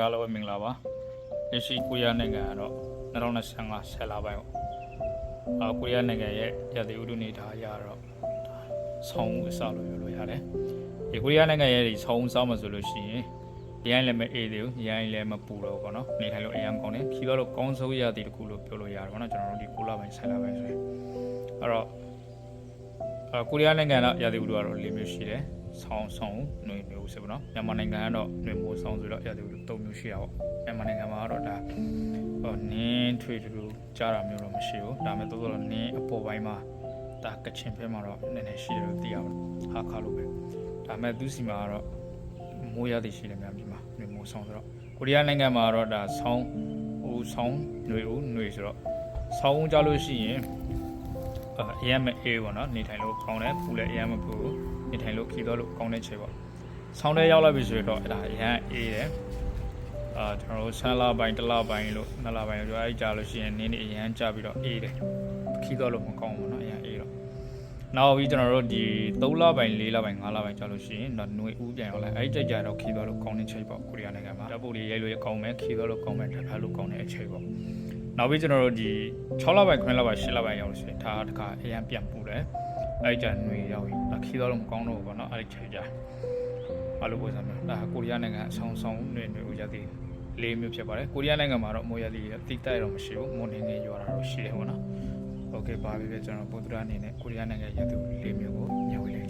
အားလုံးပဲမင်္ဂလာပါလက်ရှိကိုရီးယားနိုင်ငံကတော့2025ဆယ်လပိုင်းပေါ့ကိုရီးယားနိုင်ငံရဲ့ရာသီဥတုနေထားအရတော့ဆောင်းဦးအစလို့ပြောလို့ရတယ်ဒီကိုရီးယားနိုင်ငံရဲ့ဒီဆောင်းဦးစောင်းမှဆိုလို့ရှိရင်ဒီတိုင်းလည်းမအေးသေးဘူးဒီတိုင်းလည်းမပူတော့ဘူးเนาะနေထိုင်လို့အရင်ကောင်းတယ်ဖြီးတော့ကောင်းဆုံးရာသီတစ်ခုလို့ပြောလို့ရတယ်ပေါ့နော်ကျွန်တော်တို့ဒီ9လပိုင်း10လပိုင်းဆိုရင်အဲ့တော့ကိုရီးယားနိုင်ငံကရာသီဥတုကတော့၄မျိုးရှိတယ်ဆောင်းနှွေမျိုးဆိုပေါ့နော်မြန်မာနိုင်ငံကတော့နှွေမိုးဆောင်းဆိုတော့ရာသီဥတု၃မျိုးရှိတာပေါ့မြန်မာနိုင်ငံမှာကတော့ဒါနင်းထွေတူကြားတာမျိုးတော့မရှိဘူးဒါပေမဲ့တိုးတော့နင်းအပေါ်ပိုင်းမှာဒါကချင်ဘက်မှာတော့နည်းနည်းရှိတယ်လို့သိရပါတော့ဟာခါလို့ပဲဒါပေမဲ့သူစီမှာကတော့မိုးရာသီရှိတယ်များမြန်မာနှွေမိုးဆောင်းဆိုတော့ကိုရီးယားနိုင်ငံမှာတော့ဒါဆောင်းနှွေဆိုတော့ဆောင်းကြလို့ရှိရင်အရင်မအေးပေါ့နော်နေထိုင်လို့ကောင်းတယ်ပူလည်းအရင်မပူနေထိုင်လို့ခီးတော့လို့ကောင်းတဲ့ခြေပေါ့ဆောင်းထဲရောက်လာပြီဆိုတော့ဒါအရင်အေးတယ်ကျွန်တော်တို့10လပိုင်း1လပိုင်းလို့2လပိုင်းလို့အဲ့ကြာလို့ရှိရင်နင်းနေအရင်ကြာပြီးတော့အေးတယ်ခီးတော့လို့မကောင်းဘူးเนาะအရင်အေးတော့နောက်ပြီးကျွန်တော်တို့ဒီ3လပိုင်း4လပိုင်း5လပိုင်းကြာလို့ရှိရင်တော့ຫນွေဦးပြန်ရောက်လာအဲ့ကြကြာတော့ခီးတော့လို့ကောင်းတဲ့ခြေပေါ့ကိုရီးယားနိုင်ငံမှာဓာတ်ပုံတွေရိုက်လို့ကောင်းမယ်ခီးတော့လို့ကောင်းမယ်တစ်ခါလို့ကောင်းတဲ့အခြေပေါ့နောက်ပြီးကျွန်တော်တို့ဒီ6လပိုင်း9လပိုင်း10လပိုင်းရောက်လို့ရှိရင်ဒါတခါအရင်ပြန်ပူတယ်အဲ့ကြຫນွေရောက်ပြီခီးတော့လို့မကောင်းတော့ဘူးပေါ့เนาะအဲ့ခြေကြာဘာလို့ပုံစံမျိုးဒါကိုရီးယားနိုင်ငံဆောင်းຫນွေဦးရသည်၄မျိုးဖြစ်ပါတယ်ကိုရီးယားနိုင်ငံမှာတော့မိုးရာသီတိတိုက်တော့မရှိဘူးမိုးနေနေရွာတာတော့ရှိတယ်ပေါ့နော်โอเคပါပြီပဲကျွန်တော်ပုံတူအနေနဲ့ကိုရီးယားနိုင်ငံရာသီ၄မျိုးကိုညှဝေလိုက်